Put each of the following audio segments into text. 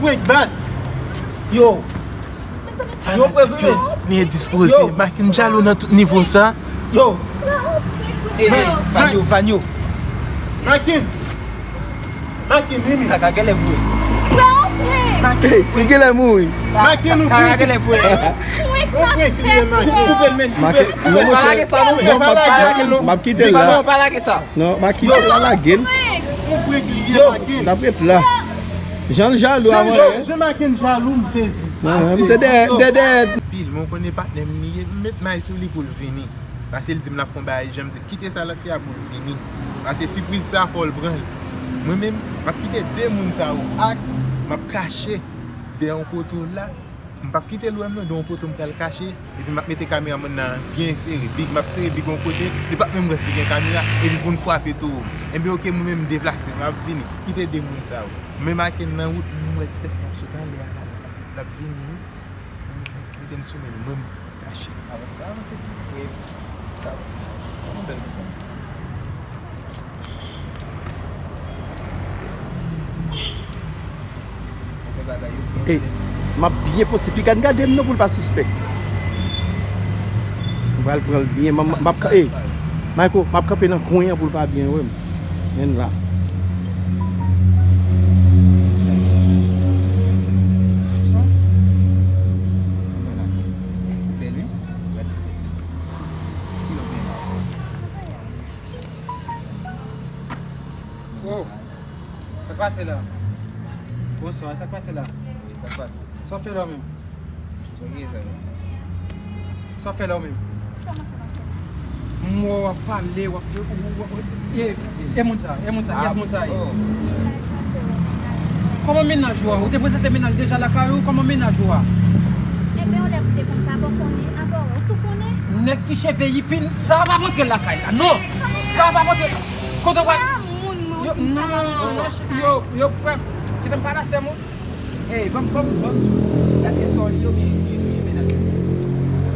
break, bas. Yo. Yo fanatique, ni disposé. Makin jaloux dans tout niveau ça. Yo. Vanyo. Makin, Mimi. Kaka quel est vous? Miguel é muito. Makin não Kaka quel est vous? Mas que tem lá? Não, fala que ça. Não, mas que lá na gueule. Dá pra lá. Jean jaloux avant. Je Makin jaloux me saisi. Non, Dedé. Pile, mon connaît pas ni mettre maille sur lui pour le venir. Parce qu'il dit me la font bail, j'aime dire quitter ça la fille pour le venir. Parce que surprise ça faut le prendre. Moi-même, m'a quitté deux moun ça m'a caché derrière un poteau là. M'a quitter loin dans un poteau m'a caché et puis m'a mettre caméra maintenant bien serré, big m'a serré big on côté, il pas même rester bien caméra et puis pour nous frapper tout. Et puis OK moi même déplacer, m'a venir quitter deux moun ça. Même à quel dans route moi dit sur la venir. Je suis même caché. Ah ça c'est oui. Ça belle ça. Hey, m'a bien possible. Puis quand regarder nous pour pas suspect. On va le prendre bien. Hey, Michael, m'a camper dans coin pour pas bien ouais. Même là. Oh. Ça passe là. Bonsoir, ça passe là. Oui, ça passe. Ça fait là même. Ça fait là même. Moi, on va parler, on va faire. Et monta, yes monta. Comment ménage ou? Vous te présentez ménage déjà la carrière comment ménage ou? Eh bien, on l'a écouté comme ça, bon qu'on est. Encore, tout connaît. Nek ti chef yipin, ça va rentrer la caille. Non, ça va rentrer. Quand on va. Yo, frère, tu t'aimes pas là, c'est moi? Eh, bon. Est-ce que c'est lié ou bien ménage?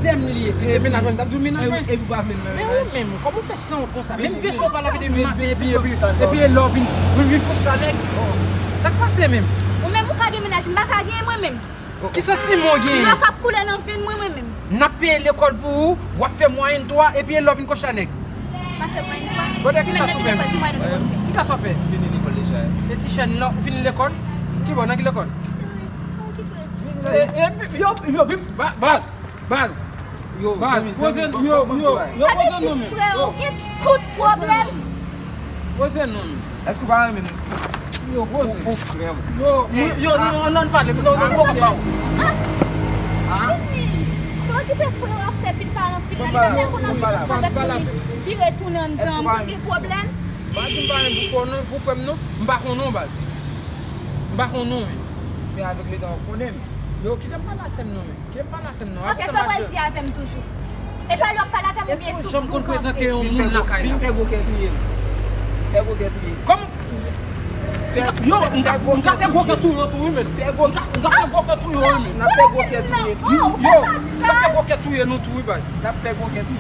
C'est lié, c'est ménage. T'as dit ménage? Et vous pas ménage? Mais oui, même, comment faire ça comme ça? Même vaisseau pas laver des matin et puis l'or vient coucher avec. Ça passe même. Ou même, ou pas de ménage, je ne vais pas gagner moi-même. Qui sorti mon Je ne gain? vais pas couler dans le film moi-même. N'a payé l'école pour vous, vous faire moyen toi et puis l'or vient coucher avec. Je vais faire moyen toi. Bon, qui t'a sauvé? Qui t'a sauvé? Fini l'école déjà. Les petits chaînes là, fini l'école? Qui va dans l'école? Et puis, yo, base. Yo, posez Ça veut dire, frère, ok, tout problème. Posez non. Est-ce que vous parlez même? Yo, posez. Frère. Yo, non, parle. Non, pas. Toi qui peux faire faire pile parlant, pile là, il va faire avec lui. Puis retourner en dedans, des problèmes. Bah, tu me parles pour faire non? M'pas non base. M'pas non. Mais avec les gars, on connaît. Yo, qui t'aime pas la scène non? Qui aime pas la scène non? Ok, ça va dire avec toujours. Et pas l'autre pas la femme bien sûr. J'aime qu'on présente un monde la caille. Fais vos quêtes. Comme yo, on va faire gros tout même. Fais gros tout même. n'a fait gros quêtes. Yo, on va faire gros tout nous tout base. N'a fait gros quêtes.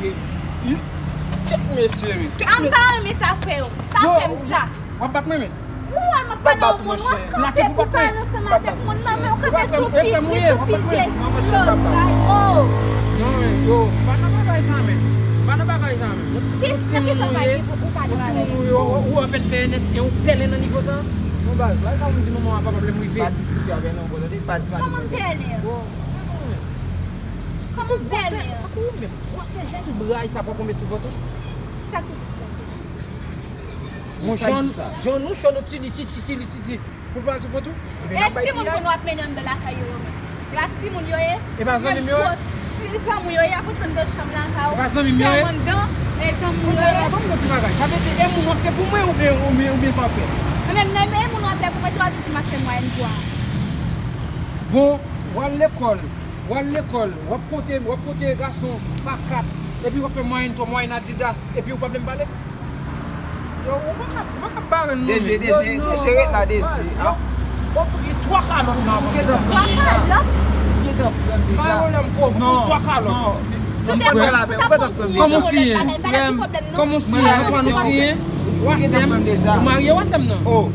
Monsieur. En parle mais ça fait pas comme ça. On va pas même. Moi je me parle au monde, moi quand pour parler ensemble avec mon nom, mais on peut faire soupir des choses. Oh. Non, yo, pas ça même. Pas ça même. Qu'est-ce que ça va pour parler? Ou à peine PNS et on pèle dans niveau ça. Non base, là ça me dit maman pas problème privé. Pas dit avec non, vous avez pas dit Comment pèle? Comment pèle? Moi c'est gens qui braille ça pour mettre votre. Ça coûte. Mon Jean nous chon petit pour prendre une photo. Et si mon qu'on va mener dans la caillou. La ti mon yoé. Et pas ça mieux. Si ça mon yoé a pour dans chambre là caillou. Pas ça mieux. Et ça mon yoé. Comment tu vas ça veut dire mon fait pour moi ou bien ça fait. Même mon va faire pour moi tu vas dire ma fait moyenne quoi. Bon, à l'école, on côté garçon par 4 et puis on fait moyenne Adidas et puis on pas même parler. Yo, on va pas parler DG là DG. On peut 3 calots Get up déjà. Non. 3 calots. Comment si Antoine aussi. Wassem déjà. Marié Wassem non. Oh.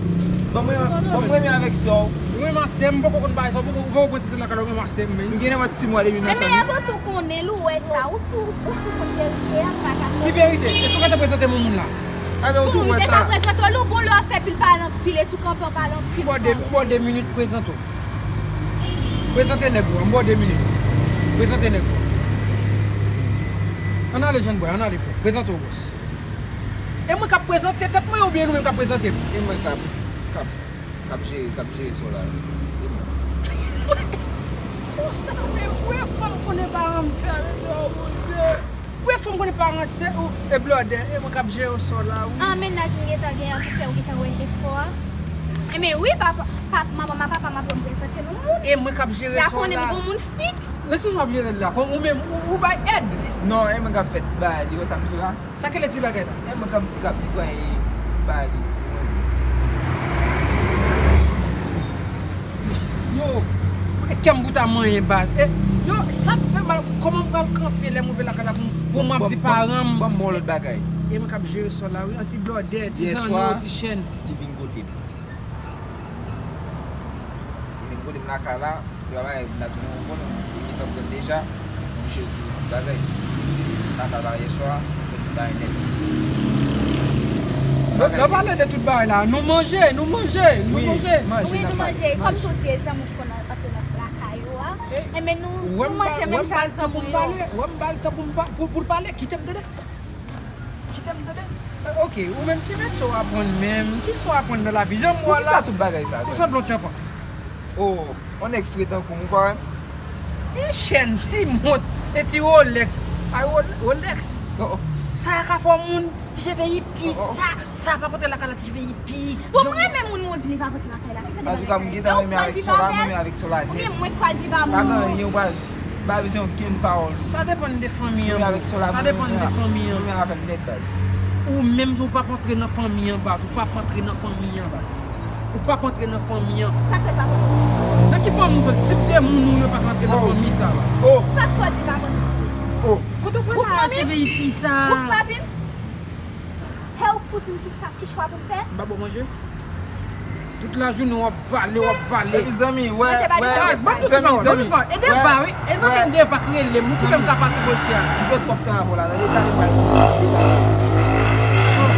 Bon mwen avèk so. Mwen masem, mwen kon bay sa, mwen kon sete la kalo mwen masem men. Mwen gen avèk 6 mois de E men yabo tou konen lou wè sa, ou tou konen lè a pa ka Ki verite, e sou ka te prezante moun moun la? Ah men ou tou Mwen wè te sa. ka prezento lou, bon lou a fe pil palan, pile sou kampan palan, pil Mwen 2 minutes prezento. Prezante negou, mwen 2 minutes. Prezante negou. An ale jen boy, an ale fò. Prezante ou boss. E mwen ka prezante, tet mwen ou bien nou mwen ka prezante mwen? E mwen kap jere so la. Ou sa men, pou e fòm konen paran mwen fè avè de ou mwen Pou e fòm konen paran se ou e blode, e mwen kap jere ou so la ou. An menaj mwen getan gen an ki fè ou getan wè de fò. E men oui, papa m'a pou prezante nou moun. E mwen kap jere La so konen la. mwen moun fix. Lè tou jwa jere la, ou men, ou bay ed. Non, e mwen kap fè ti ba di wè sa msou la. Sa ke le ti bagay la? E mwen kap si kap di kwa ti ba di. Yo, e kem bouta manye baz. Yo, sa fè mal, koman pral kampe lè mou ve la kala pou mwen pti param. Bon moun lot bagay. E mwen kap jere so la, an ti blode, ti Yes, san wa. nou, ti chen. Li vin gote. Li vin gote mna kala, se wabay na zoun moun konon. Li top kon deja, mwen jè di bagay. Na kala yeswa, fè di bagay net. Yo pale de tout bagay la, nou manje. Oui, Oui, manje nou na manje, kom tout ye zan moun ki konan patre nan plakayo a. E men nou manje men chan zan moun yo. Wèm bal ta pou pale, ki tem dede? Ki tem dede? Ok, ou men ki met sou apon men, ki sou apon de la vi, jom Pou ki wala. sa tout bagay sa? Ki sa blot chapa? Oh, on ek fretan kou mou kwa? Ti chen, ti mot, e ti Rolex. Ay Rolex. Oh, Sa ka fò moun, ti cheve yipi, sa pa pote la kala ti cheve yipi. Pou mwen men moun moun di ni va kote la kay la. Ki chan Avi ka mwen gita mwen avèk sola, mwen avèk sola Ou net. bien mwen kwa viva Bagan moun. yon ba vizyon ken parol. Sa depon de fami Mwen an. avèk sola Sa depon de fami an. mwen avèk net baz. Ou mèm ou pa pantre nan fami an baz, ou pa pantre nan fami an baz. Ou pa pantre nan fami an. Sa kwe pa bon. Nan ki fò moun sol, tip de moun nou yo pa pantre nan fami sa ba. Oh, Sa kwa di pa bon. oh. Koto pou Bouk pa mami? cheve yipi sa. Bouk papim? He ou poutin ki chwa pou fè? Ba bo manje? Tout la joun wap vale. E mi zami, wè, Mwen cheba di Ah, bagay. bak tout se pa, e de va, oui. E zan men de va kreye le, mou si fèm ta pase bol si an. Mwen pe trop tan avola, nan etan e pal.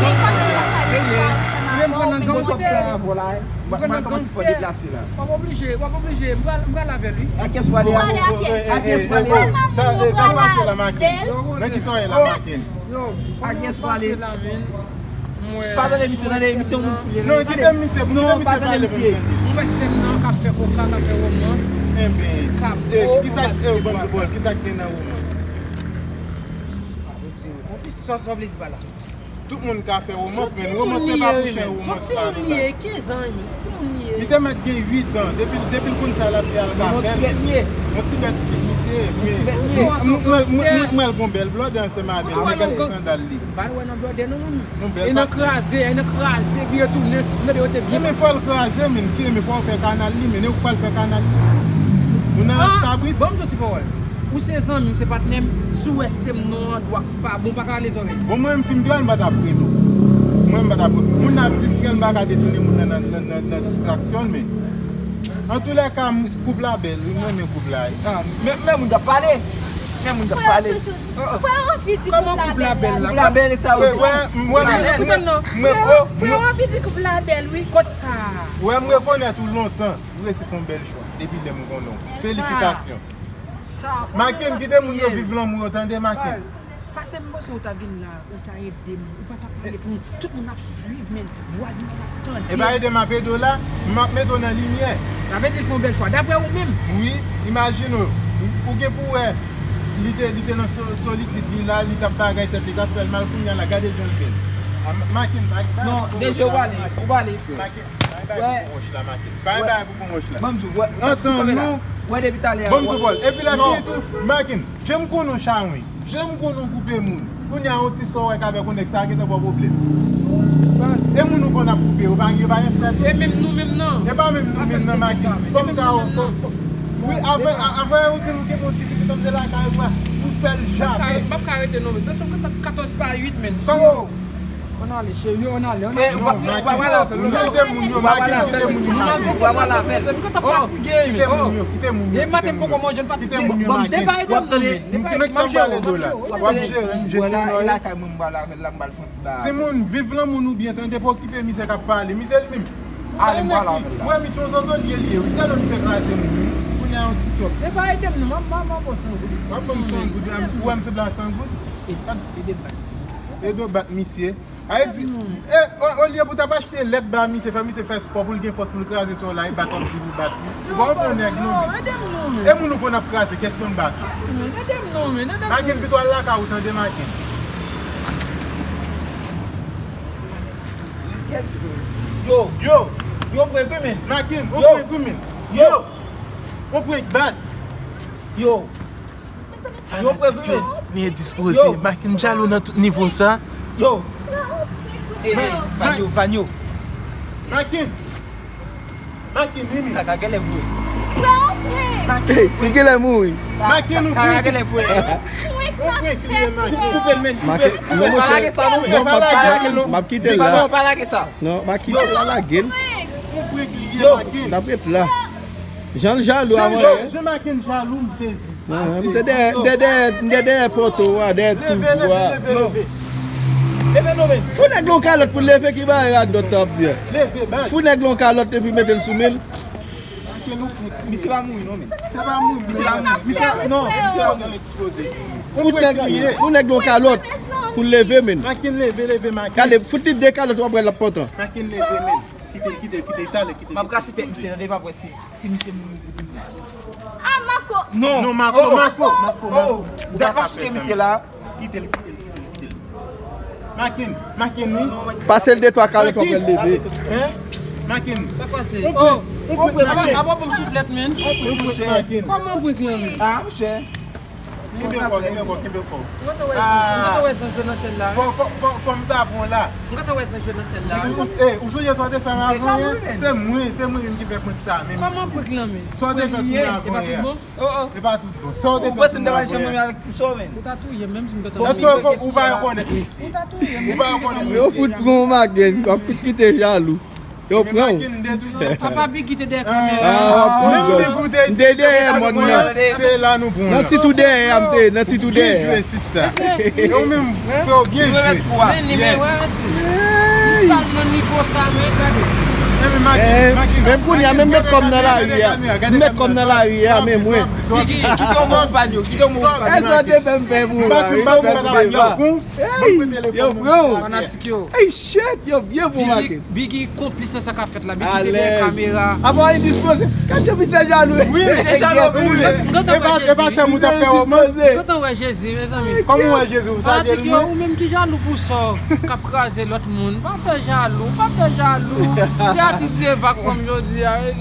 Men kwa mwen la pa Se di ye. sa Mwen ma pren bon. nan Mwen trop gangster. tan avola. Mwen komanse pou deplase la. Wap oblije, mwen la ve lui. A kes wale Ou a? ale a pies. A kes wale Sa a? pase la makin. Bel. Nan ki son e la makin. Yo, Agnes pase Wale. la men. Pardon emisyon, nan emisyon moun fouye. Non, kite mise, Non, pardon emisyon. Mwen sem nan kafe koka, kafe romans. Ki sa kte ou bon ti bol, ki sa kte nan ou mons. On pis sos robles bala. Tout moun ka fe ou mons, men ou mons se pa pou chen ou mons Soti la moun nou la. liye, 15 an men. Soti moun liye. Li te met gen 8 an, depil koun sa la fi al ka Mwen fen. ti bet miye. Mwen ti bet misye, bet mwen kon bel blod an seman avek, mwen bel sandal li. Ban wè nan blode nou Nou moun. bel E nan krasè, biye tou, ne de wote biye. Mwen fol kraze men, ki mwen fol fe kanal li, men ou pal fe kanal li. Mwen nan stabrit. Bon mjoti pa wè. Ou se zan mi, ou se patnem, sou esem nou an dwak pa, bon pa ka les orey. Bon mwen msim dwan bat apre nou. Mwen bat apre. Mwen ap distren baka detounen moun nan distraksyon men. An tou le ka koup la bel, mwen men koup la. Men moun da pale. Men moun da pale. Fwe an fi di Koman koup koup la la bel bel la. la? Moun la bel e sa ou. Fwe an vi di koup la bel, oui, kote sa. Mwen rekonet ou lontan, mwen se fon bel chwa. Depi de moun konon. Felicitasyon. Sa. Maken, gide moun yo viv lan moun yo tande maken. Pase mbo se ou ta vin la, ou ta edem, ou pa ta pale pou nou. Tout moun ap suiv men, voisin ap ton. E ba ede ma pedo la, mwen medo nan linye. Ave di fon bel chwa, dapre ou men. Oui, imagine ou ge pou we, li te nan solitit li la, li tap bagay tep li ka fel mal koun yan la gade John Bell. Maken, bagay. Non, deje ou wale. Maken, bagay pou konch la maken. Bagay pou konch la. Mamzou, wè. Attends, nou. Wè debi tale a. Bon tout bol. E pi la Non. fi tout, maken, jem konon chanwi. Jem konon koupe moun. Koun yan ou ti so wek ave konek sa akete bo problem. E moun nou kon ap koupe, ou bang yo ba yon fret. E menm nou menm nan. E ba menm nou menm nan maken. Fom ka ou, oui, avè ou ti mou ke pou ti ki tom de la ka yon mwa, pou fel jate. Bap karete nou men, 14 par 8 men. Komo? On a les chéris, on a les. Quittez mon Et matin pour moi je ne fatigue. Bon, c'est pas c'est mon vivant mon ou bien tande pour occuper monsieur qui parler monsieur lui même ouais mission sans zone lié lié il a le monsieur craser on a un petit sop et pas aider maman pour ça maman son goût ou am c'est blanc sans goût et pas de battre et de battre monsieur a dit on lié pour t'acheter acheter lettre ba monsieur famille c'est faire sport pour le gain force pour craser son là il bat comme si vous battre bon on est non et mon nous qu'on a craser qu'est-ce qu'on bat non mais n'a qu'un plutôt là ka autant de marquer. Yo, prend combien? Makin, on prend combien? Yo, on prend basse. Yo, prend combien? Ni disposé, Makin jaloux dans tout niveau ça. Yo, Vanyo. Makin, Mimi. Kaka quel est vous? Mais quel est mouille? Makin, nous Kaka quel est vous? Coupez le men. Non, monsieur. Non, m'a quitté là. Non, pas là que ça. Non, m'a quitté là la gueule. on prend client Makin. D'après là. Jean jaloux avant. Je Makin jaloux me saisi. Non, des poteaux, des tout. Levez. Faut nèg l'on calotte pour lever qui va à d'autres ça bien. Levez, basse. Faut nèg l'on calotte et puis mettre le sous mille. Monsieur va mourir, non mais. Ça va mourir. Non, on est exposé. Faut nèg l'on calotte pour lever men. Makin lever Makin. Allez, faut te des calottes après la porte. Makin lever men. Quittez, quittez. Ma brasse c'était monsieur, ne pas si monsieur Ah, Marco. Non, Marco. D'accord, ce monsieur là. Quittez. Makin, oui. Passez le de toi calotte pour le lever. Hein? Makin. Ça quoi c'est On peut avant pour me souffler men Makin. comment pour clamer Ah, monsieur. Kebe ko. ngata wesa jeune celle-là Faut me taper là. ngata wesa jeune celle-là Ou soyez sorti faire avant, c'est moi qui fait ça même. comment pour clamer Sortez faire ça et pas avant. tout bon C'est pas tout bon. Sortez Pourquoi faire c'est ça. me déranger avec Tissot men? ou tatouille même si ngata Est-ce que vous va connaître ici? ou tatouille Vous va connaître. Yo fout pour ma gueule, comme quitter jaloux. Yo prends. papa bi quitter des caméras C'est là nous bon. Nan ti tout derrière amte, nan ti tout Bien joué derrière. sister. Yo même faut bien jouer. mais ouais ça le niveau ça mais Même pour y a même mettre comme dans la rue. Mettre comme dans la rue même moi. Qui donne mon compagnon? Est-ce que tu me fais pour yo bro. fanatique yo Hey shit, yo bien pour ma gueule. Biggie complice ça qu'a fait là Biggie des caméras Avant il dispose. Quand tu me sais jaloux. Oui, c'est jaloux. Et pas ça mouta faire au monde. quand on voit Jésus mes amis Comment est Jésus ça dit fanatique yo ou même qui jaloux pour ça qu'a craser l'autre monde pas faire jaloux c'est artiste de vague comme je dis Allez.